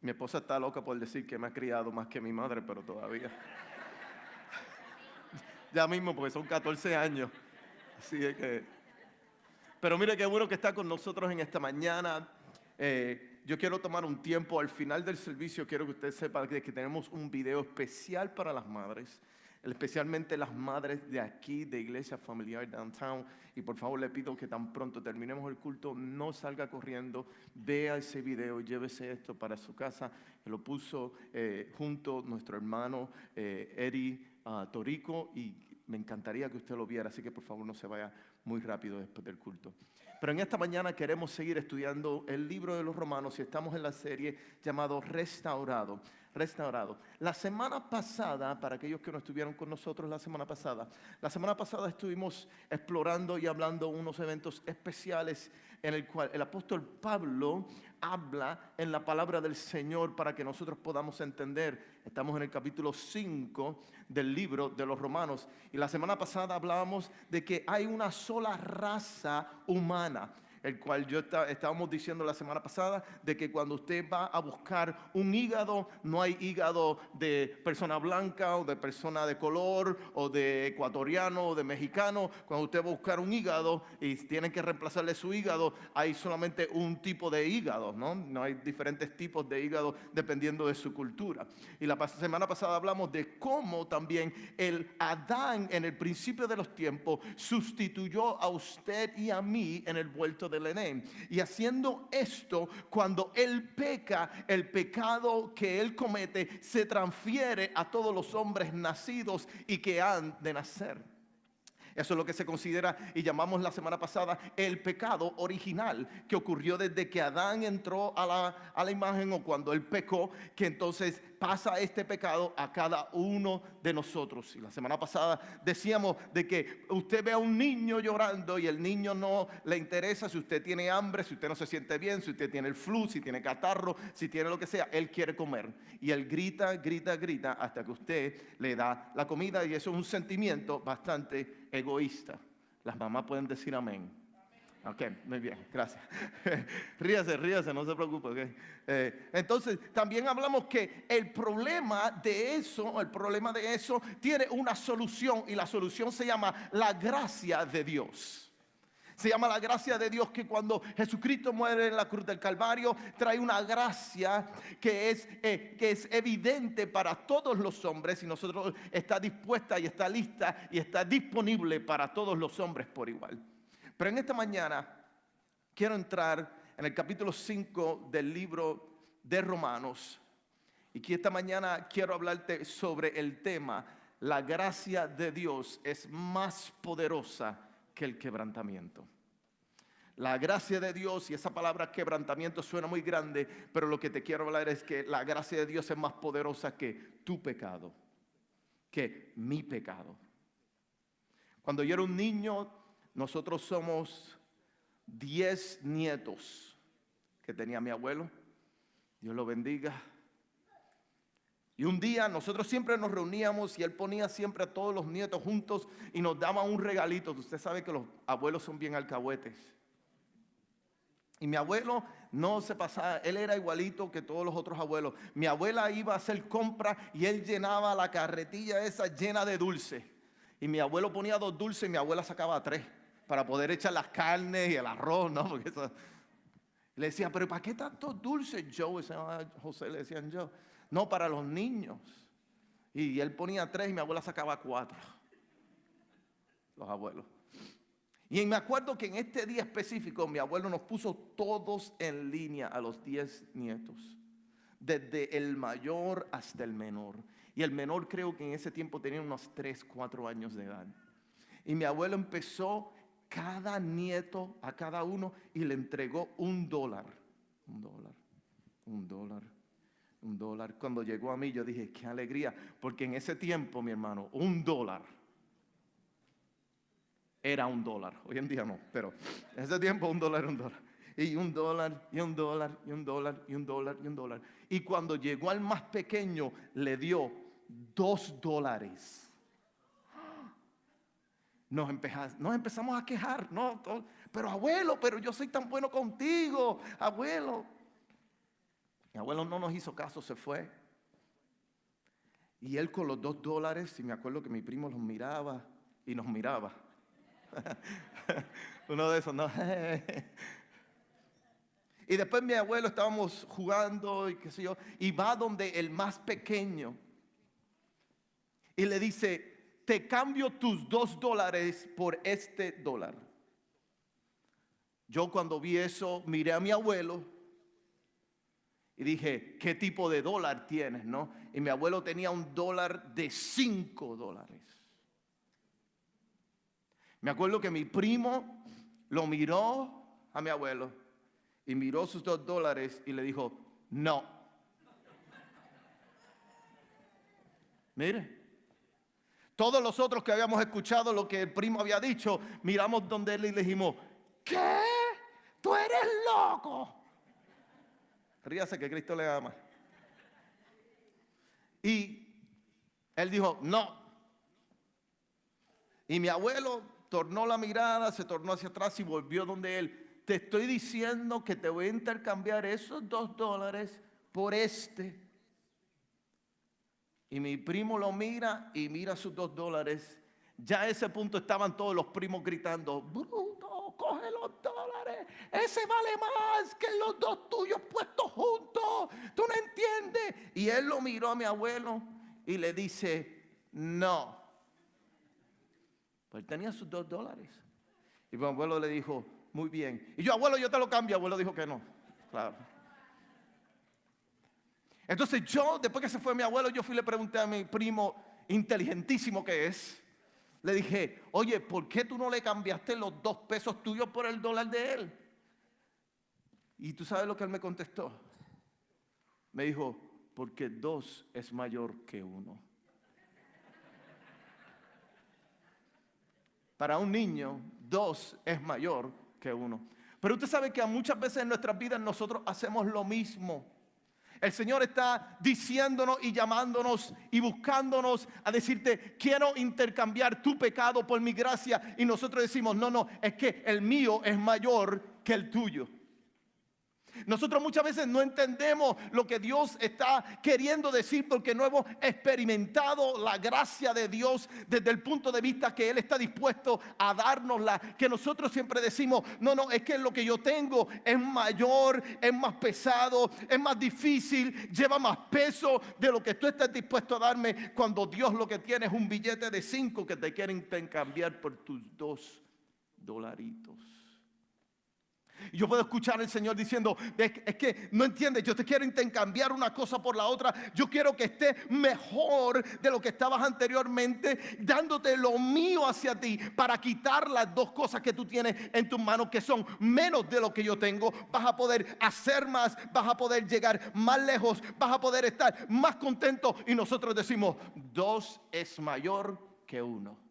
Mi esposa está loca por decir que me ha criado más que mi madre, pero todavía. Ya mismo, porque son 14 años. Así es que... Pero mire qué bueno que está con nosotros en esta mañana. Yo quiero tomar un tiempo al final del servicio. Quiero que usted sepa que tenemos un video especial para las madres, especialmente las madres de aquí, de Iglesia Familiar Downtown. Y por favor le pido que tan pronto terminemos el culto, no salga corriendo, vea ese video, llévese esto para su casa. Lo puso junto nuestro hermano Eri Torico, y me encantaría que usted lo viera, así que por favor no se vaya muy rápido después del culto. Pero en esta mañana queremos seguir estudiando el libro de los Romanos y estamos en la serie llamado Restaurado. La semana pasada, para aquellos que no estuvieron con nosotros la semana pasada estuvimos explorando y hablando unos eventos especiales en el cual el apóstol Pablo habla en la palabra del Señor para que nosotros podamos entender. Estamos en el capítulo 5 del libro de los Romanos y la semana pasada hablábamos de que hay una sola raza humana, el cual estábamos diciendo la semana pasada de que cuando usted va a buscar un hígado, no hay hígado de persona blanca o de persona de color o de ecuatoriano o de mexicano. Cuando usted va a buscar un hígado y tienen que reemplazarle su hígado, hay solamente un tipo de hígado, ¿no? No hay diferentes tipos de hígado dependiendo de su cultura. Y la semana pasada hablamos de cómo también el Adán en el principio de los tiempos sustituyó a usted y a mí en el vuelto del Edén. Y haciendo esto, cuando él peca, el pecado que él comete se transfiere a todos los hombres nacidos y que han de nacer. Eso es lo que se considera y llamamos la semana pasada el pecado original, que ocurrió desde que Adán entró a la imagen o cuando él pecó, que entonces pasa este pecado a cada uno de nosotros. Y la semana pasada decíamos de que usted ve a un niño llorando y el niño no le interesa si usted tiene hambre, si usted no se siente bien, si usted tiene el flu, si tiene catarro, si tiene lo que sea, él quiere comer. Y él grita hasta que usted le da la comida, y eso es un sentimiento bastante egoísta. Las mamás pueden decir amén. Ok, muy bien, gracias. ríase, no se preocupe. Okay. Entonces, también hablamos que el problema de eso tiene una solución, y la solución se llama la gracia de Dios. Se llama la gracia de Dios, que cuando Jesucristo muere en la cruz del Calvario, trae una gracia que es evidente para todos los hombres, y nosotros está dispuesta y está lista y está disponible para todos los hombres por igual. Pero en esta mañana quiero entrar en el capítulo 5 del libro de Romanos, y que esta mañana quiero hablarte sobre el tema: la gracia de Dios es más poderosa que el quebrantamiento. La gracia de Dios, y esa palabra quebrantamiento suena muy grande, pero lo que te quiero hablar es que la gracia de Dios es más poderosa que tu pecado, que mi pecado. Cuando yo era un niño, nosotros somos 10 nietos que tenía mi abuelo, Dios lo bendiga. Y un día nosotros siempre nos reuníamos y él ponía siempre a todos los nietos juntos y nos daba un regalito. Usted sabe que los abuelos son bien alcahuetes. Y mi abuelo no se pasaba, él era igualito que todos los otros abuelos. Mi abuela iba a hacer compras y él llenaba la carretilla esa llena de dulce. Y mi abuelo ponía 2 dulces y mi abuela sacaba 3 para poder echar las carnes y el arroz, ¿no? Porque eso... Le decía, pero ¿para qué tantos dulces, Joe? Se llama José, le decían Joe. No, para los niños. Y él ponía 3 y mi abuela sacaba 4. Los abuelos. Y me acuerdo que en este día específico mi abuelo nos puso todos en línea a los 10 nietos, desde el mayor hasta el menor. Y el menor creo que en ese tiempo tenía unos 3, 4 años de edad. Y mi abuelo empezó cada nieto a cada uno y le entregó $1. $1. Cuando llegó a mí yo dije, qué alegría, porque en ese tiempo, mi hermano, $1 era $1. Hoy en día no, pero en ese tiempo $1 era $1. Y $1, y $1, y $1, y $1, y $1. Y cuando llegó al más pequeño, le dio $2. Nos empezamos a quejar, ¿no? Pero abuelo, pero yo soy tan bueno contigo, abuelo. Mi abuelo no nos hizo caso, se fue. Y él con los $2, y me acuerdo que mi primo los miraba y nos miraba. Uno de esos, ¿no? Y después mi abuelo estábamos jugando y qué sé yo, y va donde el más pequeño y le dice: te cambio tus $2 por este dólar. Yo cuando vi eso miré a mi abuelo y dije: ¿qué tipo de dólar tienes, no? Y mi abuelo tenía un dólar de $5. Me acuerdo que mi primo lo miró a mi abuelo y miró sus $2 y le dijo: no. Mire, todos los otros que habíamos escuchado lo que el primo había dicho, miramos donde él y le dijimos: ¿qué? ¡Tú eres loco! Ríase que Cristo le ama. Y él dijo: no. Y mi abuelo tornó la mirada, se tornó hacia atrás y volvió donde él. Te estoy diciendo que te voy a intercambiar esos $2 por este. Y mi primo lo mira y mira sus $2. Ya a ese punto estaban todos los primos gritando: bruto, coge los $, ese vale más que los 2 tuyos puestos juntos, tú no entiendes. Y él lo miró a mi abuelo y le dice: no. Pues él tenía sus $2. Y mi abuelo le dijo: muy bien. Y yo: abuelo, yo te lo cambio. Abuelo dijo que no. Claro. Entonces yo, después que se fue mi abuelo, yo fui y le pregunté a mi primo, inteligentísimo que es, le dije: oye, ¿por qué tú no le cambiaste los 2 pesos tuyos por el dólar de él? Y tú sabes lo que él me contestó. Me dijo: porque 2 es mayor que 1. Para un niño, 2 es mayor que 1. Pero usted sabe que muchas veces en nuestras vidas nosotros hacemos lo mismo. El Señor está diciéndonos y llamándonos y buscándonos a decirte: quiero intercambiar tu pecado por mi gracia. Y nosotros decimos: no, es que el mío es mayor que el tuyo. Nosotros muchas veces no entendemos lo que Dios está queriendo decir porque no hemos experimentado la gracia de Dios desde el punto de vista que Él está dispuesto a dárnosla. Que nosotros siempre decimos: no, es que lo que yo tengo es mayor, es más pesado, es más difícil, lleva más peso de lo que tú estás dispuesto a darme, cuando Dios lo que tiene es un billete de 5 que te quieren cambiar por tus $2. Y yo puedo escuchar al Señor diciendo: es que no entiendes, yo te quiero intercambiar una cosa por la otra. Yo quiero que estés mejor de lo que estabas anteriormente, dándote lo mío hacia ti para quitar las 2 cosas que tú tienes en tus manos, que son menos de lo que yo tengo. Vas a poder hacer más, vas a poder llegar más lejos, vas a poder estar más contento. Y nosotros decimos: 2 es mayor que 1.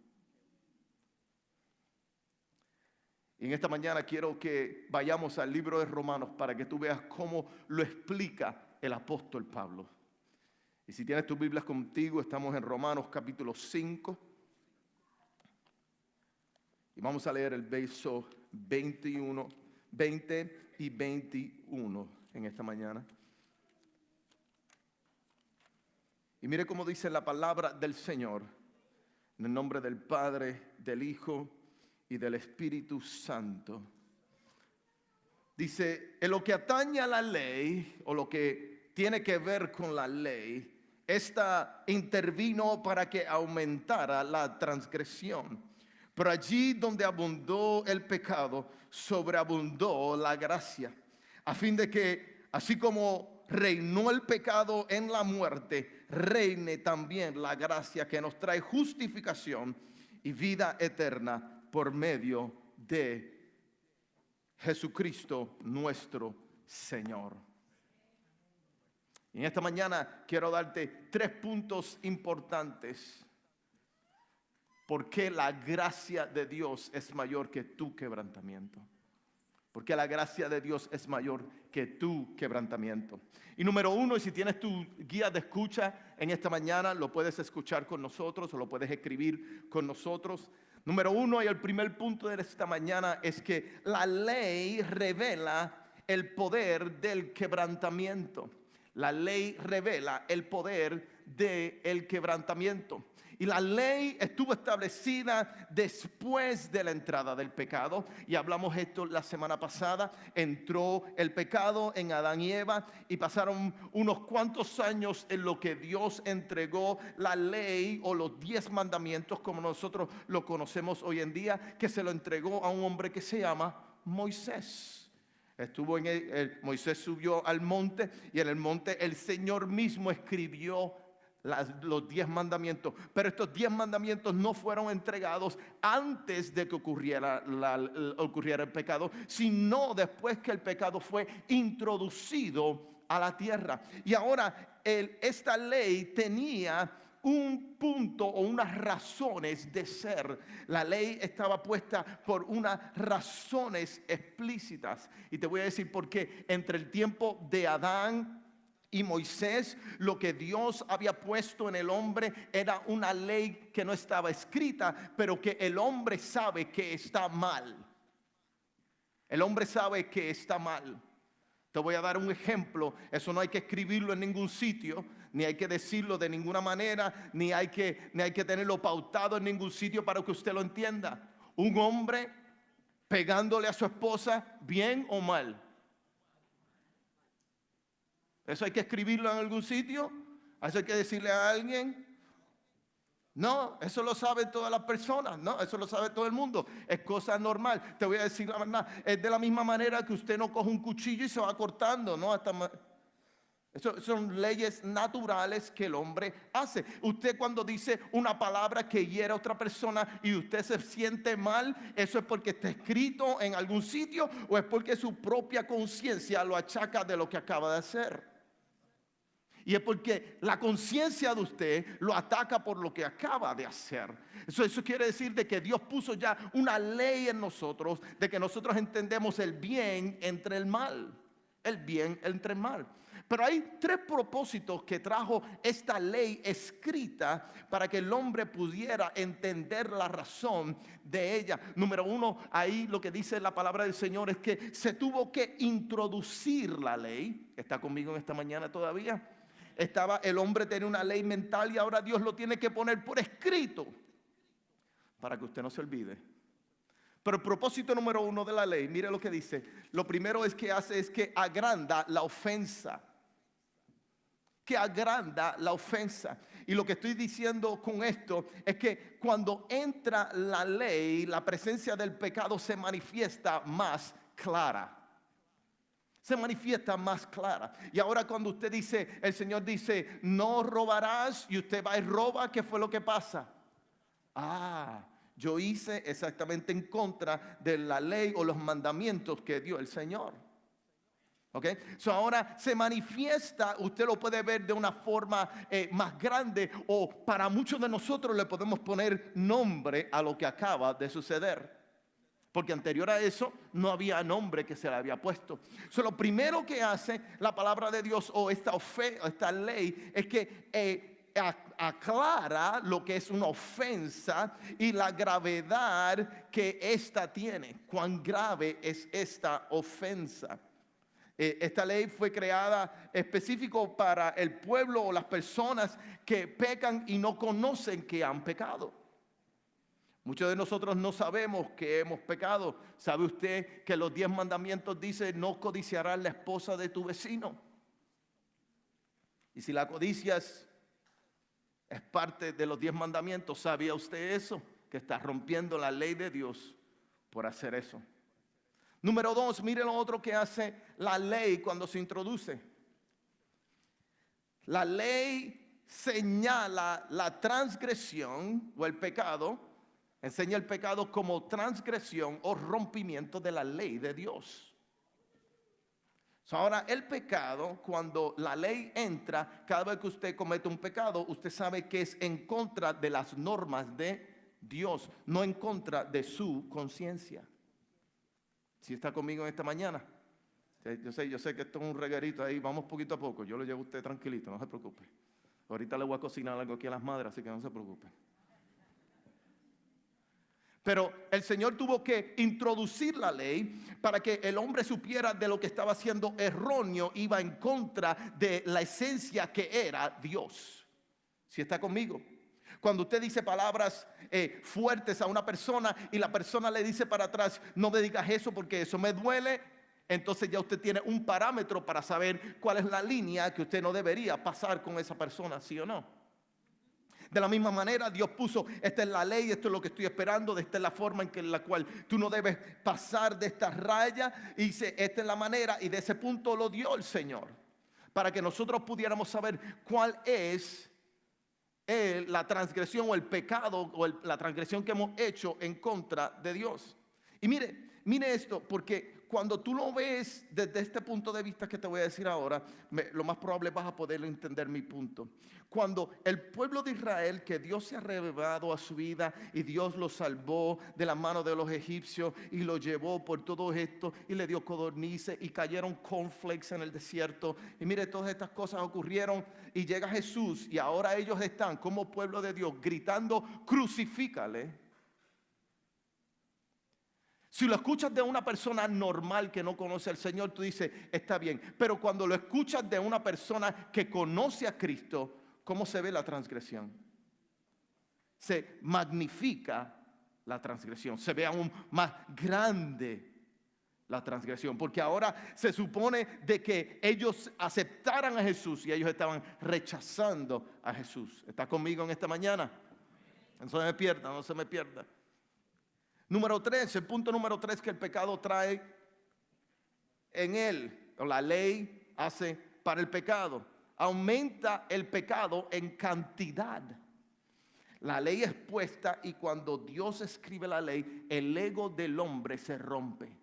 Y en esta mañana quiero que vayamos al libro de Romanos para que tú veas cómo lo explica el apóstol Pablo. Y si tienes tus Biblias contigo, estamos en Romanos capítulo 5. Y vamos a leer el verso 20 y 21 en esta mañana. Y mire cómo dice la palabra del Señor, en el nombre del Padre, del Hijo y del Espíritu Santo. Dice: en lo que atañe a la ley, o lo que tiene que ver con la ley, esta intervino para que aumentara la transgresión. Pero allí donde abundó el pecado, sobreabundó la gracia, a fin de que, así como reinó el pecado en la muerte, reine también la gracia, que nos trae justificación y vida eterna por medio de Jesucristo nuestro Señor. Y en esta mañana quiero darte 3 puntos importantes por qué la gracia de Dios es mayor que tu quebrantamiento. Porque la gracia de Dios es mayor que tu quebrantamiento. Y número 1, y si tienes tu guía de escucha en esta mañana, lo puedes escuchar con nosotros o lo puedes escribir con nosotros. Número 1, y el primer punto de esta mañana es que la ley revela el poder del quebrantamiento. La ley revela el poder del quebrantamiento. Y la ley estuvo establecida después de la entrada del pecado. Y hablamos esto la semana pasada. Entró el pecado en Adán y Eva y pasaron unos cuantos años en lo que Dios entregó la ley o los 10 mandamientos como nosotros lo conocemos hoy en día, que se lo entregó a un hombre que se llama Moisés. Moisés subió al monte y en el monte el Señor mismo escribió los 10 mandamientos, pero estos 10 mandamientos no fueron entregados antes de que ocurriera el pecado, sino después que el pecado fue introducido a la tierra. Y ahora esta ley tenía un punto o unas razones de ser. La ley estaba puesta por unas razones explícitas, y te voy a decir por qué. Entre el tiempo de Adán y Moisés, lo que Dios había puesto en el hombre era una ley que no estaba escrita, pero que el hombre sabe que está mal. El hombre sabe que está mal. Te voy a dar un ejemplo. Eso no hay que escribirlo en ningún sitio, ni hay que decirlo de ninguna manera, ni hay que tenerlo pautado en ningún sitio para que usted lo entienda. Un hombre pegándole a su esposa, ¿bien o mal? ¿Eso hay que escribirlo en algún sitio? ¿Eso hay que decirle a alguien? No, eso lo saben todas las personas, no, eso lo sabe todo el mundo, es cosa normal. Te voy a decir la verdad, es de la misma manera que usted no coge un cuchillo y se va cortando, ¿no? Eso son leyes naturales que el hombre hace. Usted cuando dice una palabra que hiere a otra persona y usted se siente mal, ¿eso es porque está escrito en algún sitio o es porque su propia conciencia lo achaca de lo que acaba de hacer? Y es porque la conciencia de usted lo ataca por lo que acaba de hacer. Eso quiere decir de que Dios puso ya una ley en nosotros, de que nosotros entendemos el bien entre el mal. El bien entre el mal. Pero hay 3 propósitos que trajo esta ley escrita para que el hombre pudiera entender la razón de ella. Número 1, ahí lo que dice la palabra del Señor es que se tuvo que introducir la ley. ¿Está conmigo en esta mañana todavía? El hombre tenía una ley mental y ahora Dios lo tiene que poner por escrito para que usted no se olvide. Pero el propósito número 1 de la ley, mire lo que dice. Lo primero que hace es que agranda la ofensa. Que agranda la ofensa. Y lo que estoy diciendo con esto es que cuando entra la ley, la presencia del pecado se manifiesta más clara. Se manifiesta más clara. Y ahora cuando usted dice, el Señor dice, no robarás, y usted va y roba, ¿qué fue lo que pasa? Yo hice exactamente en contra de la ley o los mandamientos que dio el Señor. ¿Ok? Ahora se manifiesta, usted lo puede ver de una forma más grande, o para muchos de nosotros le podemos poner nombre a lo que acaba de suceder. Porque anterior a eso no había nombre que se le había puesto. Lo primero que hace la palabra de Dios o esta ley es que aclara lo que es una ofensa y la gravedad que ésta tiene. Cuán grave es esta ofensa. Esta ley fue creada específico para el pueblo o las personas que pecan y no conocen que han pecado. Muchos de nosotros no sabemos que hemos pecado. ¿Sabe usted que los 10 mandamientos dicen no codiciarás la esposa de tu vecino? Y si la codicia es parte de los 10 mandamientos, ¿sabía usted eso? Que está rompiendo la ley de Dios por hacer eso. Número 2, mire lo otro que hace la ley cuando se introduce. La ley señala la transgresión o el pecado. Enseña el pecado como transgresión o rompimiento de la ley de Dios. Ahora el pecado, cuando la ley entra, cada vez que usted comete un pecado, usted sabe que es en contra de las normas de Dios, no en contra de su conciencia. ¿Sí está conmigo en esta mañana? Yo sé que esto es un reguerito ahí, vamos poquito a poco, yo lo llevo a usted tranquilito, no se preocupe. Ahorita le voy a cocinar algo aquí a las madres, así que no se preocupe. Pero el Señor tuvo que introducir la ley para que el hombre supiera de lo que estaba haciendo erróneo, iba en contra de la esencia que era Dios. ¿Sí está conmigo? Cuando usted dice palabras fuertes a una persona y la persona le dice para atrás, no me digas eso porque eso me duele, entonces ya usted tiene un parámetro para saber cuál es la línea que usted no debería pasar con esa persona, ¿sí o no? De la misma manera, Dios puso, esta es la ley, esto es lo que estoy esperando, esta es la forma en la cual tú no debes pasar de esta raya. Y dice, esta es la manera, y de ese punto lo dio el Señor, para que nosotros pudiéramos saber cuál es la transgresión o el pecado o la transgresión que hemos hecho en contra de Dios. Y mire esto, porque cuando tú lo ves desde este punto de vista que te voy a decir ahora, lo más probable vas a poder entender mi punto. Cuando el pueblo de Israel, que Dios se ha revelado a su vida y Dios lo salvó de la mano de los egipcios y lo llevó por todo esto y le dio codornices y cayeron cornflakes en el desierto. Y mire, todas estas cosas ocurrieron y llega Jesús y ahora ellos están como pueblo de Dios gritando, crucifícale. Si lo escuchas de una persona normal que no conoce al Señor, tú dices, está bien. Pero cuando lo escuchas de una persona que conoce a Cristo, ¿cómo se ve la transgresión? Se magnifica la transgresión, se ve aún más grande la transgresión. Porque ahora se supone de que ellos aceptaran a Jesús y ellos estaban rechazando a Jesús. ¿Está conmigo en esta mañana? No se me pierda, no se me pierda. Número 3, el punto número 3 que el pecado trae en él, o la ley hace para el pecado, aumenta el pecado en cantidad. La ley es puesta y cuando Dios escribe la ley, el ego del hombre se rompe.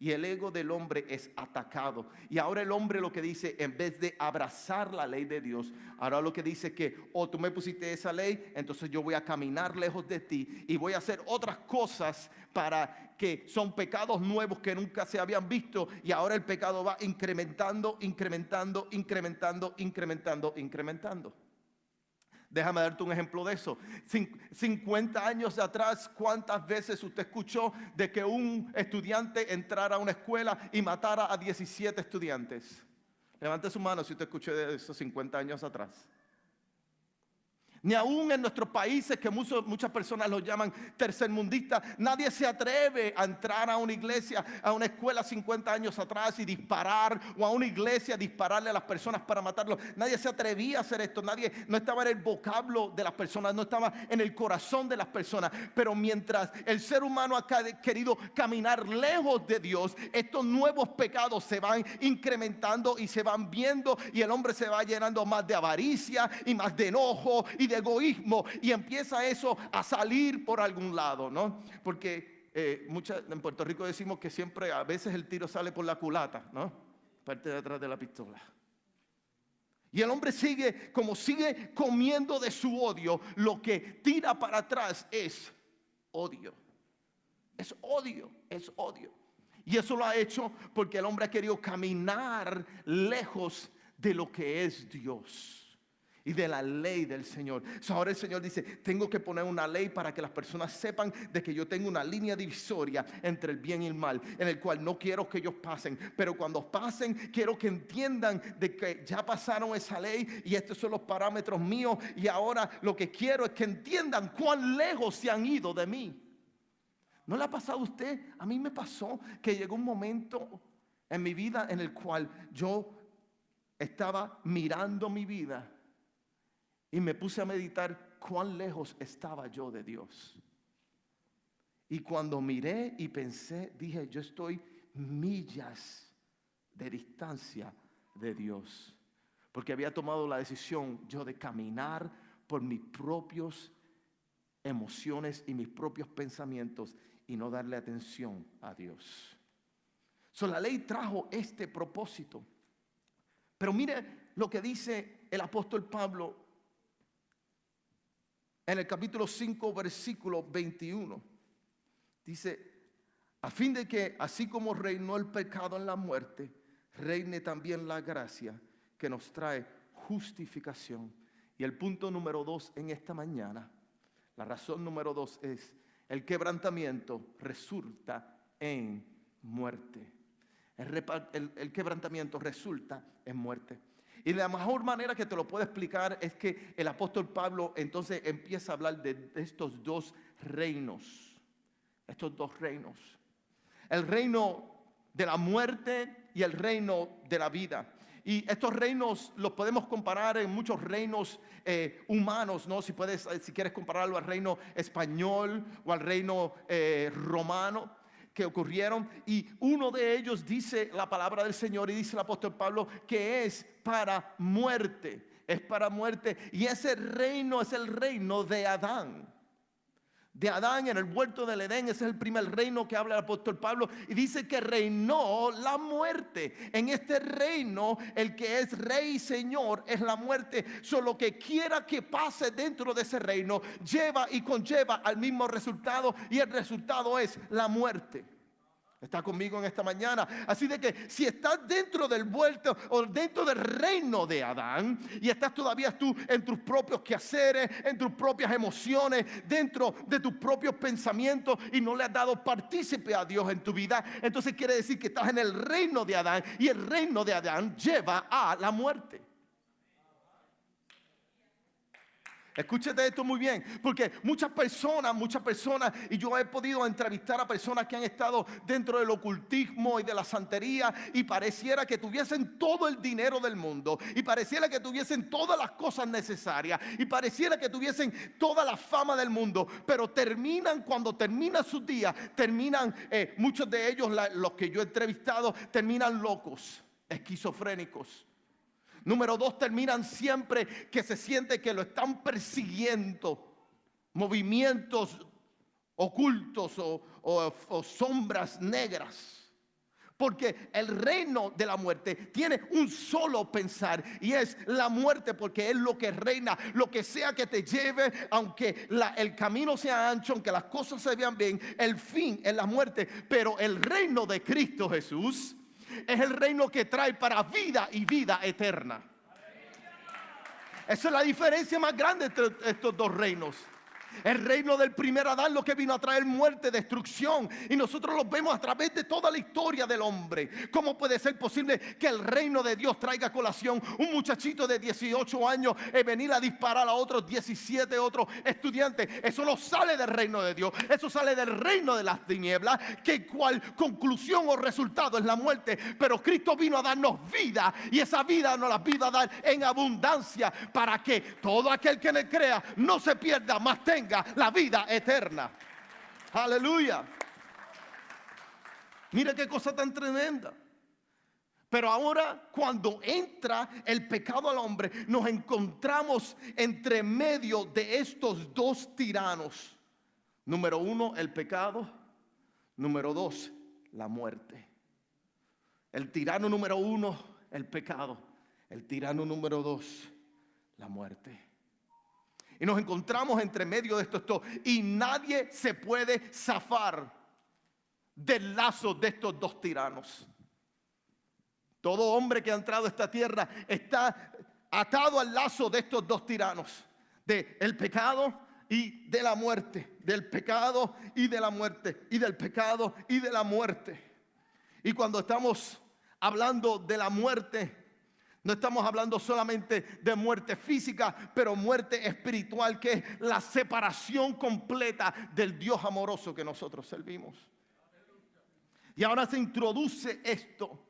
Y el ego del hombre es atacado. Y ahora el hombre lo que dice, en vez de abrazar la ley de Dios, ahora lo que dice que, tú me pusiste esa ley, entonces yo voy a caminar lejos de ti y voy a hacer otras cosas para que son pecados nuevos que nunca se habían visto. Y ahora el pecado va incrementando, incrementando, incrementando, incrementando, incrementando. Déjame darte un ejemplo de eso. 50 años atrás, ¿cuántas veces usted escuchó de que un estudiante entrara a una escuela y matara a 17 estudiantes? Levante su mano si usted escuchó de esos 50 años atrás. Ni aún en nuestros países, que muchas personas los llaman tercermundistas, nadie se atreve a entrar a una iglesia, a una escuela 50 años atrás y disparar, o a una iglesia dispararle a las personas para matarlos. Nadie se atrevía a hacer esto, no estaba en el vocablo de las personas, no estaba en el corazón de las personas. Pero mientras el ser humano ha querido caminar lejos de Dios, estos nuevos pecados se van incrementando y se van viendo, y el hombre se va llenando más de avaricia y más de enojo y de egoísmo, y empieza eso a salir por algún lado, ¿no? Porque en Puerto Rico decimos que siempre, a veces el tiro sale por la culata, ¿no? Parte de atrás de la pistola. Y el hombre sigue comiendo de su odio. Lo que tira para atrás es odio. Es odio, es odio. Y eso lo ha hecho porque el hombre ha querido caminar lejos de lo que es Dios y de la ley del Señor. Ahora el Señor dice, tengo que poner una ley para que las personas sepan de que yo tengo una línea divisoria entre el bien y el mal, en el cual no quiero que ellos pasen, pero cuando pasen quiero que entiendan de que ya pasaron esa ley y estos son los parámetros míos, y ahora lo que quiero es que entiendan cuán lejos se han ido de mí. ¿No le ha pasado a usted? A mí me pasó que llegó un momento en mi vida en el cual yo estaba mirando mi vida y me puse a meditar cuán lejos estaba yo de Dios. Y cuando miré y pensé, dije, yo estoy millas de distancia de Dios. Porque había tomado la decisión yo de caminar por mis propias emociones y mis propios pensamientos y no darle atención a Dios. La ley trajo este propósito. Pero mire lo que dice el apóstol Pablo en el capítulo 5, versículo 21, dice, a fin de que así como reinó el pecado en la muerte, reine también la gracia que nos trae justificación. Y el punto número 2 en esta mañana, la razón número 2 es El quebrantamiento resulta en muerte. El quebrantamiento resulta en muerte. Y la mejor manera que te lo puedo explicar es que el apóstol Pablo entonces empieza a hablar de estos dos reinos. Estos dos reinos. El reino de la muerte y el reino de la vida. Y estos reinos los podemos comparar en muchos reinos humanos, ¿no? Si quieres compararlo al reino español o al reino romano que ocurrieron. Y uno de ellos dice la palabra del Señor y dice el apóstol Pablo que es para muerte. Es para muerte. Y ese reino es el reino de Adán. De Adán en el huerto del Edén. Ese es el primer reino que habla el apóstol Pablo. Y dice que reinó la muerte. En este reino el que es rey y señor es la muerte. Solo que quiera que pase dentro de ese reino lleva y conlleva al mismo resultado. Y el resultado es la muerte. Está conmigo en esta mañana. Así de que si estás dentro del vuelto o dentro del reino de Adán y estás todavía tú en tus propios quehaceres, en tus propias emociones, dentro de tus propios pensamientos y no le has dado partícipe a Dios en tu vida, entonces quiere decir que estás en el reino de Adán y el reino de Adán lleva a la muerte. Escúchate esto muy bien, porque muchas personas, y yo he podido entrevistar a personas que han estado dentro del ocultismo y de la santería y pareciera que tuviesen todo el dinero del mundo y pareciera que tuviesen todas las cosas necesarias y pareciera que tuviesen toda la fama del mundo, pero cuando terminan sus días, muchos de ellos, los que yo he entrevistado, terminan locos, esquizofrénicos. Número 2, terminan siempre que se siente que lo están persiguiendo movimientos ocultos o sombras negras. Porque el reino de la muerte tiene un solo pensar y es la muerte, porque es lo que reina. Lo que sea que te lleve, aunque el camino sea ancho, aunque las cosas se vean bien, el fin es la muerte. Pero el reino de Cristo Jesús es el reino que trae para vida y vida eterna. Esa es la diferencia más grande entre estos dos reinos. El reino del primer Adán, lo que vino a traer muerte, destrucción, y nosotros lo vemos a través de toda la historia del hombre. ¿Cómo puede ser posible que el reino de Dios traiga a colación un muchachito de 18 años venir a disparar a otros 17 otros estudiantes? Eso no sale del reino de Dios, eso sale del reino de las tinieblas, que cual conclusión o resultado es la muerte. Pero Cristo vino a darnos vida, y esa vida nos la vino a dar en abundancia, para que todo aquel que en él crea no se pierda, mas tenga la vida eterna. Aleluya. Mira qué cosa tan tremenda. Pero ahora, cuando entra el pecado al hombre, nos encontramos entre medio de estos dos tiranos. Número 1, el pecado. Número 2, la muerte. El tirano número 1, el pecado. El tirano número 2, la muerte. Y nos encontramos entre medio de estos dos. Y nadie se puede zafar del lazo de estos dos tiranos. Todo hombre que ha entrado a esta tierra está atado al lazo de estos dos tiranos. Del pecado y de la muerte. Del pecado y de la muerte. Y del pecado y de la muerte. Y cuando estamos hablando de la muerte, no estamos hablando solamente de muerte física, pero muerte espiritual, que es la separación completa del Dios amoroso que nosotros servimos. Y ahora se introduce esto.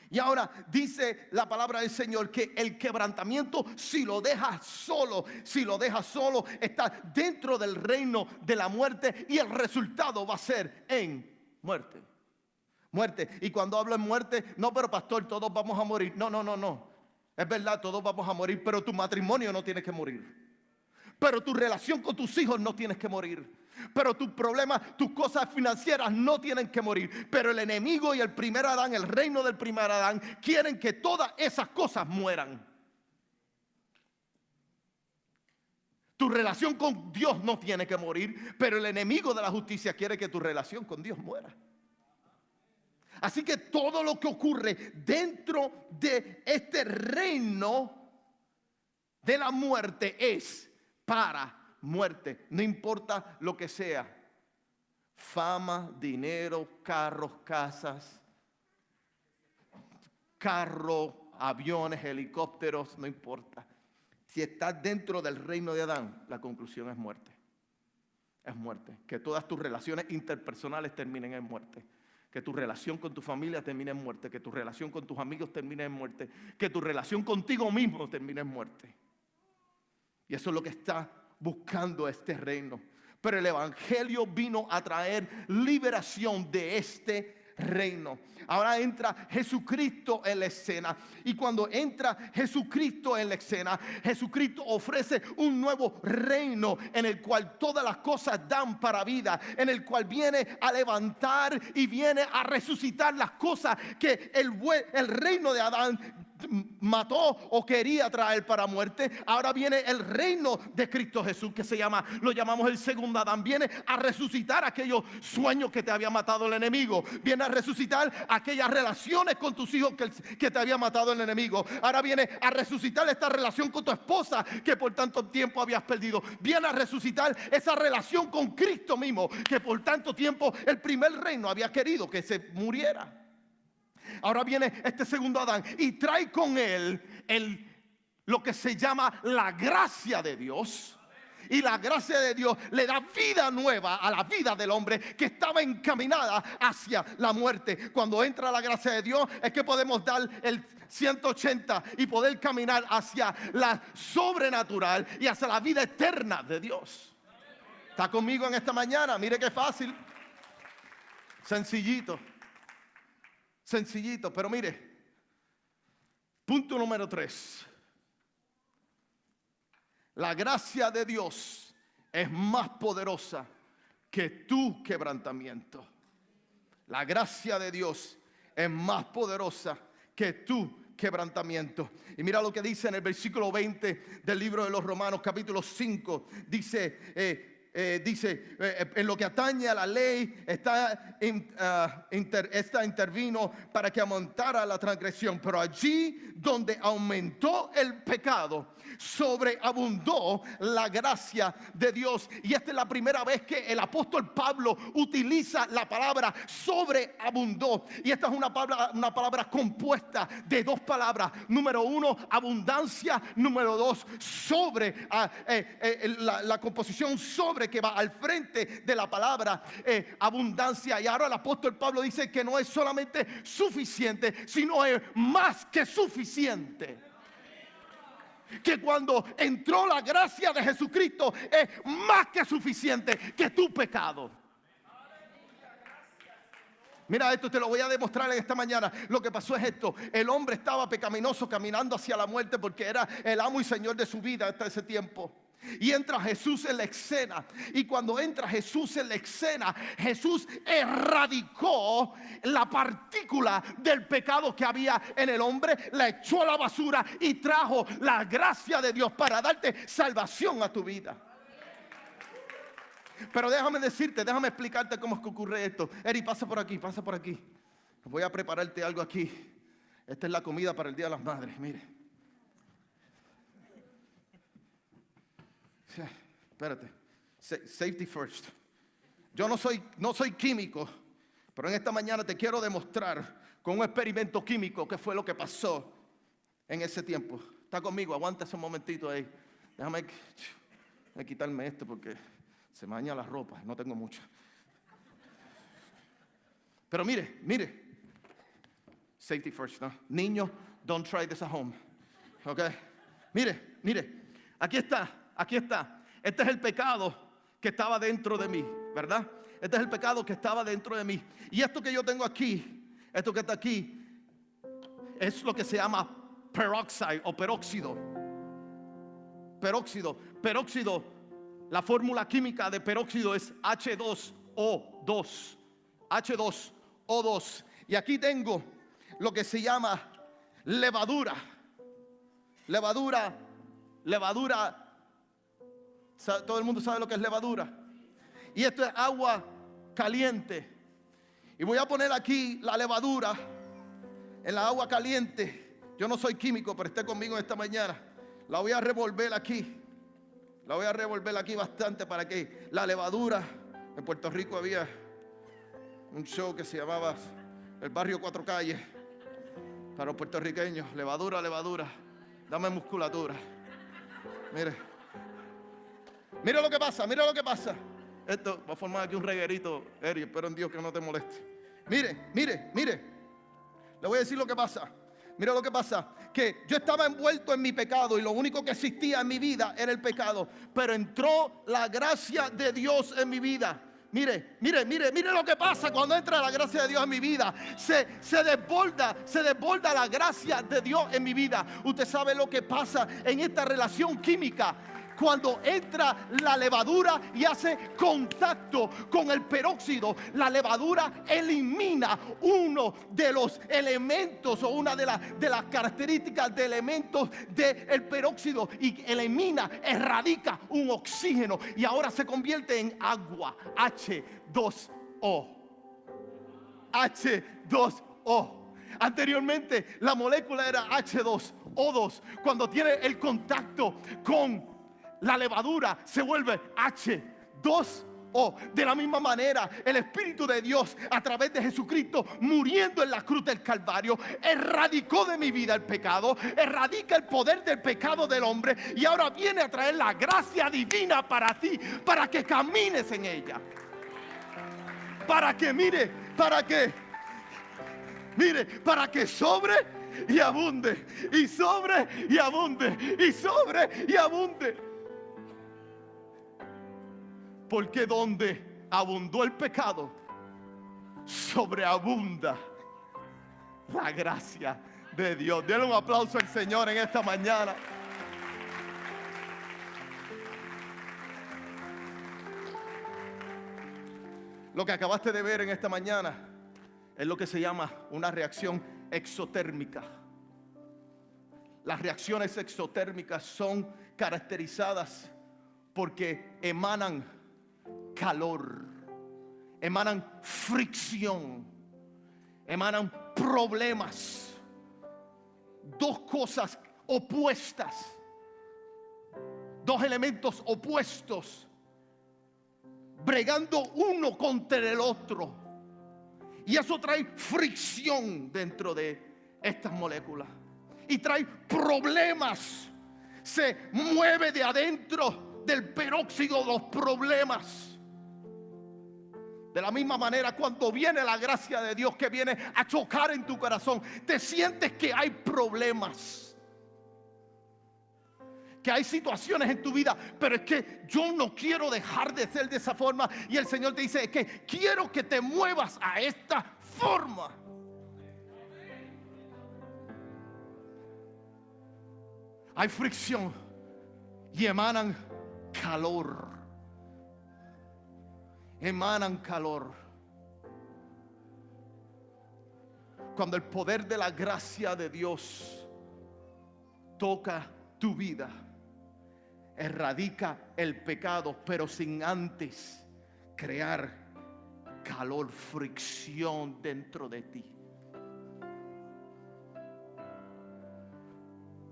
Y ahora dice la palabra del Señor que el quebrantamiento, si lo dejas solo, está dentro del reino de la muerte, y el resultado va a ser en muerte. Muerte. Y cuando hablo en muerte, no, pero pastor, todos vamos a morir. No. Es verdad, todos vamos a morir, pero tu matrimonio no tiene que morir. Pero tu relación con tus hijos no tienes que morir. Pero tus problemas, tus cosas financieras no tienen que morir. Pero el enemigo y el primer Adán, el reino del primer Adán, quieren que todas esas cosas mueran. Tu relación con Dios no tiene que morir, pero el enemigo de la justicia quiere que tu relación con Dios muera. Así que todo lo que ocurre dentro de este reino de la muerte es para muerte. No importa lo que sea. Fama, dinero, carros, casas, aviones, helicópteros, no importa. Si estás dentro del reino de Adán, la conclusión es muerte. Es muerte. Que todas tus relaciones interpersonales terminen en muerte. Que tu relación con tu familia termine en muerte. Que tu relación con tus amigos termine en muerte. Que tu relación contigo mismo termine en muerte. Y eso es lo que está buscando este reino. Pero el evangelio vino a traer liberación de este reino. Ahora entra Jesucristo en la escena. Y cuando entra Jesucristo en la escena, Jesucristo ofrece un nuevo reino en el cual todas las cosas dan para vida, en el cual viene a levantar y viene a resucitar las cosas que el reino de Adán mató o quería traer para muerte. Ahora viene el reino de Cristo Jesús, que lo llamamos el segundo Adán. Viene a resucitar aquellos sueños que te había matado el enemigo. Viene a resucitar aquellas relaciones con tus hijos que te había matado el enemigo. Ahora viene a resucitar esta relación con tu esposa que por tanto tiempo habías perdido. Viene a resucitar esa relación con Cristo mismo que por tanto tiempo el primer reino había querido que se muriera. Ahora viene este segundo Adán y trae con él lo que se llama la gracia de Dios. Y la gracia de Dios le da vida nueva a la vida del hombre que estaba encaminada hacia la muerte. Cuando entra la gracia de Dios es que podemos dar el 180 y poder caminar hacia la sobrenatural y hacia la vida eterna de Dios. ¿Está conmigo en esta mañana? Mire qué fácil. Sencillito. Sencillito, pero mire, punto número 3. La gracia de Dios es más poderosa que tu quebrantamiento. La gracia de Dios es más poderosa que tu quebrantamiento. Y mira lo que dice en el versículo 20 del libro de los Romanos, capítulo 5. Dice, en lo que atañe a la ley, esta intervino para que aumentara la transgresión. Pero allí donde aumentó el pecado, sobreabundó la gracia de Dios. Y esta es la primera vez que el apóstol Pablo utiliza la palabra sobreabundó. Y esta es una palabra compuesta de dos palabras. Número 1, abundancia. Número 2, sobre. La composición sobre, que va al frente de la palabra abundancia. Y ahora el apóstol Pablo dice que no es solamente suficiente, sino es más que suficiente. Que cuando entró la gracia de Jesucristo es más que suficiente que tu pecado. Mira esto, te lo voy a demostrar en esta mañana. Lo que pasó es esto: el hombre estaba pecaminoso, caminando hacia la muerte, porque era el amo y señor de su vida hasta ese tiempo. Y entra Jesús en la escena. Y cuando entra Jesús en la escena, Jesús erradicó la partícula del pecado que había en el hombre, la echó a la basura y trajo la gracia de Dios para darte salvación a tu vida. Pero déjame explicarte cómo es que ocurre esto. Eri, pasa por aquí. Voy a prepararte algo aquí. Esta es la comida para el Día de las Madres, mire. Espérate, safety first. Yo no soy químico, pero en esta mañana te quiero demostrar con un experimento químico qué fue lo que pasó en ese tiempo. ¿Está conmigo? Aguántese un momentito ahí. Déjame quitarme esto porque se me daña la ropa, no tengo mucha. Pero mire. Safety first, ¿no? Niños, don't try this at home. ¿Ok? Mire. Aquí está. Este es el pecado que estaba dentro de mí, ¿verdad? Este es el pecado que estaba dentro de mí. Y esto que yo tengo aquí, esto que está aquí, es lo que se llama peróxido o peróxido. Peróxido, la fórmula química de peróxido es H2O2. H2O2. Y aquí tengo lo que se llama levadura. Todo el mundo sabe lo que es levadura. Y esto es agua caliente. Y voy a poner aquí la levadura en la agua caliente. Yo no soy químico, pero esté conmigo esta mañana. La voy a revolver aquí. bastante para que la levadura. En Puerto Rico había un show que se llamaba El Barrio Cuatro Calles. Para los puertorriqueños, levadura, levadura, dame musculatura. Mire lo que pasa, mire lo que pasa. Esto va a formar aquí un reguerito, Eri, espero en Dios que no te moleste. Mire, le voy a decir lo que pasa. Mira lo que pasa, que yo estaba envuelto en mi pecado y lo único que existía en mi vida era el pecado. Pero entró la gracia de Dios en mi vida. Mire lo que pasa cuando entra la gracia de Dios en mi vida. Se desborda la gracia de Dios en mi vida. Usted sabe lo que pasa en esta relación química. Cuando entra la levadura y hace contacto con el peróxido, la levadura elimina uno de los elementos o una de las características de elementos del peróxido y erradica un oxígeno y ahora se convierte en agua, H2O. H2O. Anteriormente la molécula era H2O2. Cuando tiene el contacto con la levadura se vuelve H2O. De la misma manera, el Espíritu de Dios a través de Jesucristo muriendo en la cruz del Calvario erradicó de mi vida el pecado, erradica el poder del pecado del hombre y ahora viene a traer la gracia divina para ti, para que camines en ella, para que sobre y abunde, y sobre y abunde, y sobre y abunde. Porque donde abundó el pecado, sobreabunda la gracia de Dios. Denle un aplauso al Señor en esta mañana. Lo que acabaste de ver en esta mañana es lo que se llama una reacción exotérmica. Las reacciones exotérmicas son caracterizadas porque emanan calor, emanan fricción, emanan problemas. Dos cosas opuestas, dos elementos opuestos, bregando uno contra el otro. Y eso trae fricción dentro de estas moléculas. Y trae problemas. Se mueve de adentro del peróxido los problemas. De la misma manera, cuando viene la gracia de Dios que viene a chocar en tu corazón, te sientes que hay problemas, que hay situaciones en tu vida, pero es que yo no quiero dejar de ser de esa forma. Y el Señor te dice, es que quiero que te muevas a esta forma. Hay fricción y emanan calor. Emanan calor. Cuando el poder de la gracia de Dios toca tu vida, erradica el pecado, pero sin antes crear calor, fricción dentro de ti.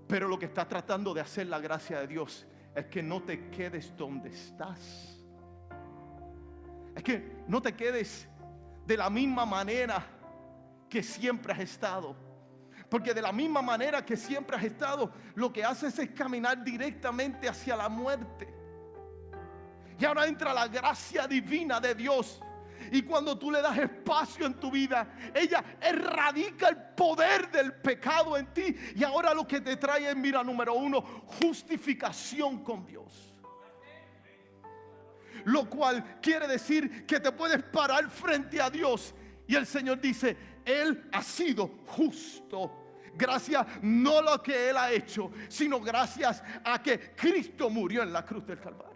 Pero lo que está tratando de hacer la gracia de Dios es que no te quedes donde estás. Es que no te quedes de la misma manera que siempre has estado. Porque de la misma manera que siempre has estado, lo que haces es caminar directamente hacia la muerte. Y ahora entra la gracia divina de Dios. Y cuando tú le das espacio en tu vida, ella erradica el poder del pecado en ti. Y ahora lo que te trae es, mira, número uno, justificación con Dios. Lo cual quiere decir que te puedes parar frente a Dios. Y el Señor dice, Él ha sido justo. Gracias no a lo que Él ha hecho, sino gracias a que Cristo murió en la cruz del Calvario.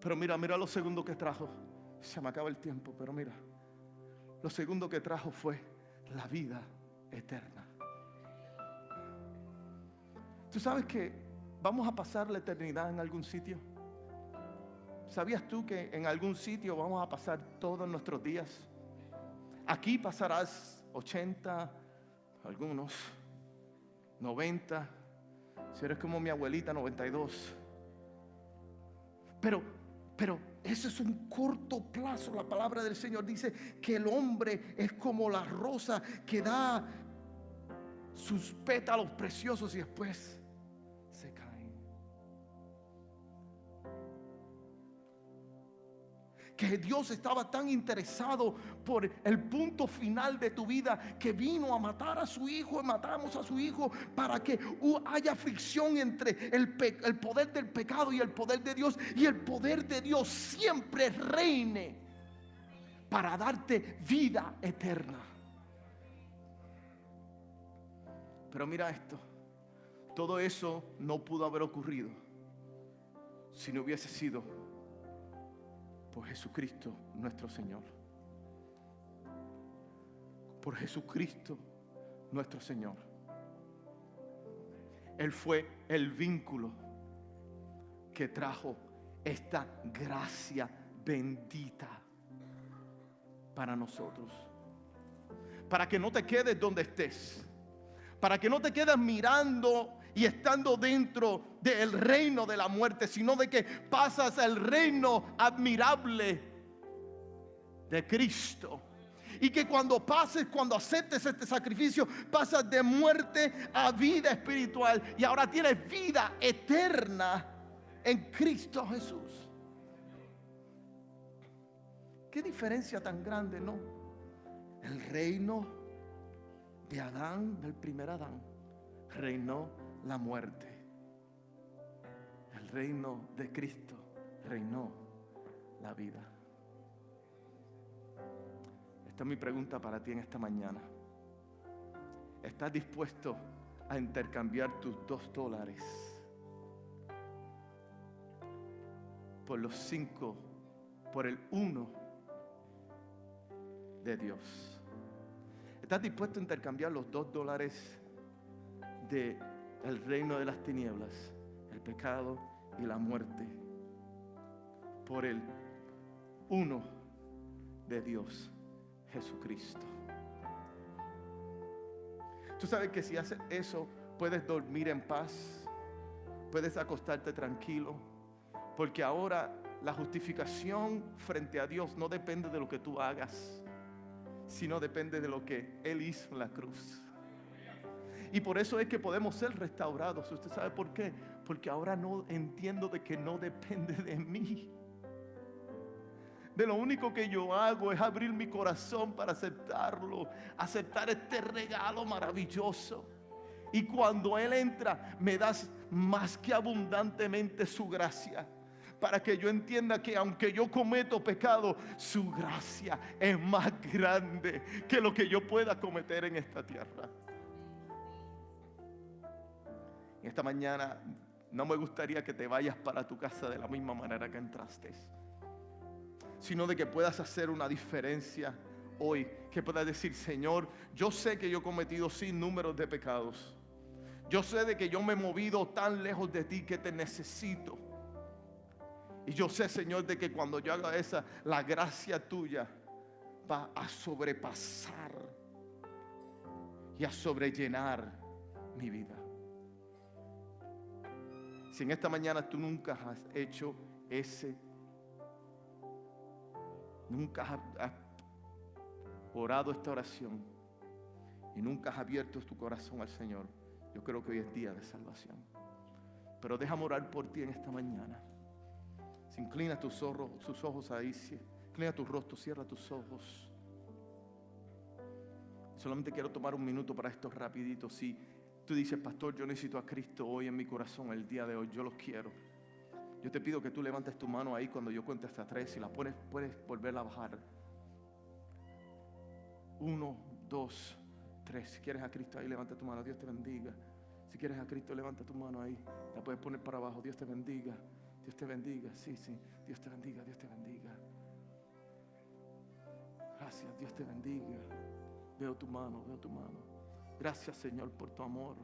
Pero mira lo segundo que trajo. Se me acaba el tiempo, pero mira. Lo segundo que trajo fue la vida eterna. ¿Tú sabes que vamos a pasar la eternidad en algún sitio? ¿Sabías tú que en algún sitio vamos a pasar todos nuestros días? Aquí pasarás 80, algunos 90, si eres como mi abuelita, 92. Pero ese es un corto plazo. La palabra del Señor dice que el hombre es como la rosa que da sus pétalos preciosos y después se caen. Que Dios estaba tan interesado por el punto final de tu vida que vino a matar a su hijo, y matamos a su hijo para que haya fricción entre el poder del pecado y el poder de Dios, y el poder de Dios siempre reine para darte vida eterna. Pero mira esto, todo eso no pudo haber ocurrido si no hubiese sido por Jesucristo nuestro Señor. Por Jesucristo nuestro Señor. Él fue el vínculo que trajo esta gracia bendita para nosotros. Para que no te quedes donde estés. Para que no te quedes mirando y estando dentro del reino de la muerte, sino de que pasas al reino admirable de Cristo. Y que cuando pases, cuando aceptes este sacrificio, pasas de muerte a vida espiritual. Y ahora tienes vida eterna en Cristo Jesús. Qué diferencia tan grande, ¿no? El reino de Adán, del primer Adán, reinó la muerte. El reino de Cristo reinó la vida. Esta es mi pregunta para ti en esta mañana. ¿Estás dispuesto a intercambiar tus $2 por los 5, por el 1 de Dios? ¿Estás dispuesto a intercambiar los $2 del reino de las tinieblas, el pecado y la muerte, por el 1 de Dios, Jesucristo? Tú sabes que si haces eso, puedes dormir en paz, puedes acostarte tranquilo, porque ahora la justificación frente a Dios no depende de lo que tú hagas, sino depende de lo que Él hizo en la cruz. Y por eso es que podemos ser restaurados. ¿Usted sabe por qué? Porque ahora no entiendo de que no depende de mí. De lo único que yo hago es abrir mi corazón para aceptarlo, aceptar este regalo maravilloso. Y cuando Él entra, me das más que abundantemente su gracia, para que yo entienda que aunque yo cometo pecado, su gracia es más grande que lo que yo pueda cometer en esta tierra. En esta mañana no me gustaría que te vayas para tu casa de la misma manera que entraste, sino de que puedas hacer una diferencia hoy, que puedas decir: Señor, yo sé que yo he cometido sin números de pecados, yo sé de que yo me he movido tan lejos de ti que te necesito, y yo sé, Señor, de que cuando yo haga esa, la gracia tuya va a sobrepasar y a sobrellenar mi vida. Si en esta mañana tú nunca has hecho nunca has orado esta oración y nunca has abierto tu corazón al Señor, yo creo que hoy es día de salvación. Pero déjame orar por ti en esta mañana. Si inclina tus ojos ahí, inclina tu rostro, cierra tus ojos. Solamente quiero tomar un minuto para esto rapidito. Si tú dices: pastor, yo necesito a Cristo hoy en mi corazón, el día de hoy, yo los quiero. Yo te pido que tú levantes tu mano ahí cuando yo cuente hasta 3. Si la pones, puedes volverla a bajar. 1, 2, 3. Si quieres a Cristo ahí, levanta tu mano. Dios te bendiga. Si quieres a Cristo, levanta tu mano ahí. La puedes poner para abajo. Dios te bendiga. Dios te bendiga. Sí. Dios te bendiga. Dios te bendiga. Gracias. Dios te bendiga. Veo tu mano. Gracias, Señor, por tu amor.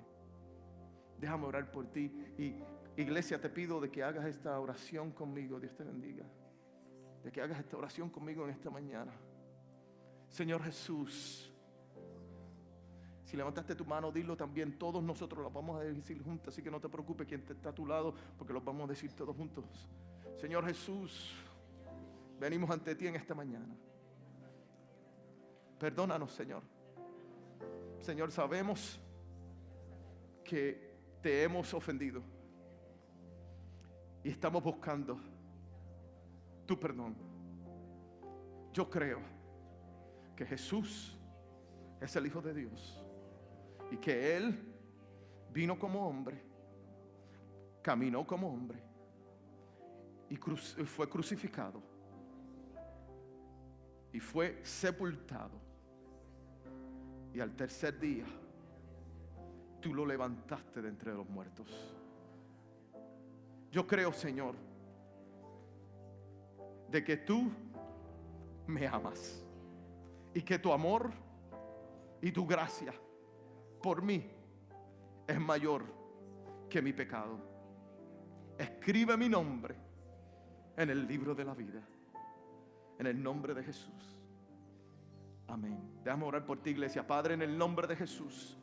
Déjame orar por ti. Y iglesia, te pido de que hagas esta oración conmigo. Dios te bendiga. De que hagas esta oración conmigo en esta mañana. Señor Jesús, si levantaste tu mano, dilo también. Todos nosotros lo vamos a decir juntos, así que no te preocupes quien está a tu lado, porque lo vamos a decir todos juntos. Señor Jesús, venimos ante ti en esta mañana. Perdónanos, Señor. Señor, sabemos que te hemos ofendido y estamos buscando tu perdón. Yo creo que Jesús es el Hijo de Dios y que Él vino como hombre, caminó como hombre y fue crucificado y fue sepultado, y al tercer día tú lo levantaste de entre los muertos. Yo creo, Señor, de que tú me amas y que tu amor y tu gracia por mí es mayor que mi pecado. Escribe mi nombre en el libro de la vida, en el nombre de Jesús. Amén. Déjame orar por ti, iglesia. Padre, en el nombre de Jesús,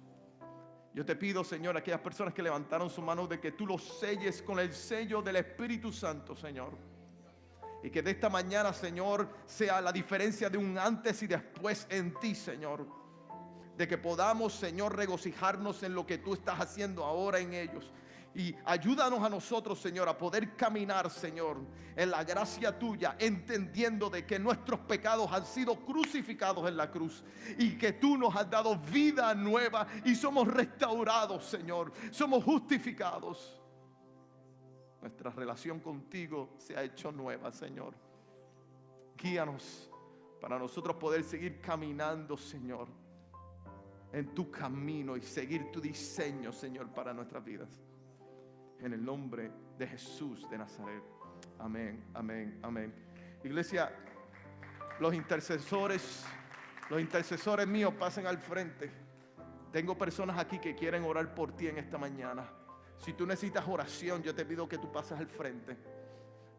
yo te pido, Señor, a aquellas personas que levantaron su mano, de que tú los selles con el sello del Espíritu Santo, Señor. Y que de esta mañana, Señor, sea la diferencia de un antes y después en ti, Señor. De que podamos, Señor, regocijarnos en lo que tú estás haciendo ahora en ellos. Y ayúdanos a nosotros, Señor, a poder caminar, Señor, en la gracia tuya, entendiendo de que nuestros pecados han sido crucificados en la cruz y que tú nos has dado vida nueva y somos restaurados, Señor. Somos justificados. Nuestra relación contigo se ha hecho nueva, Señor. Guíanos para nosotros poder seguir caminando, Señor, en tu camino y seguir tu diseño, Señor, para nuestras vidas. En el nombre de Jesús de Nazaret. Amén, amén, amén. Iglesia, los intercesores míos, pasen al frente. Tengo personas aquí que quieren orar por ti en esta mañana. Si tú necesitas oración, yo te pido que tú pases al frente.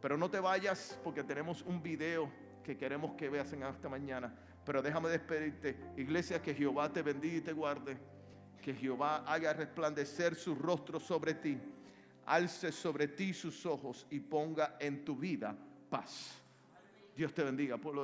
Pero no te vayas, porque tenemos un video que queremos que veas en esta mañana. Pero déjame despedirte. Iglesia, que Jehová te bendiga y te guarde. Que Jehová haga resplandecer su rostro sobre ti. Alce sobre ti sus ojos y ponga en tu vida paz. Dios te bendiga, pueblo de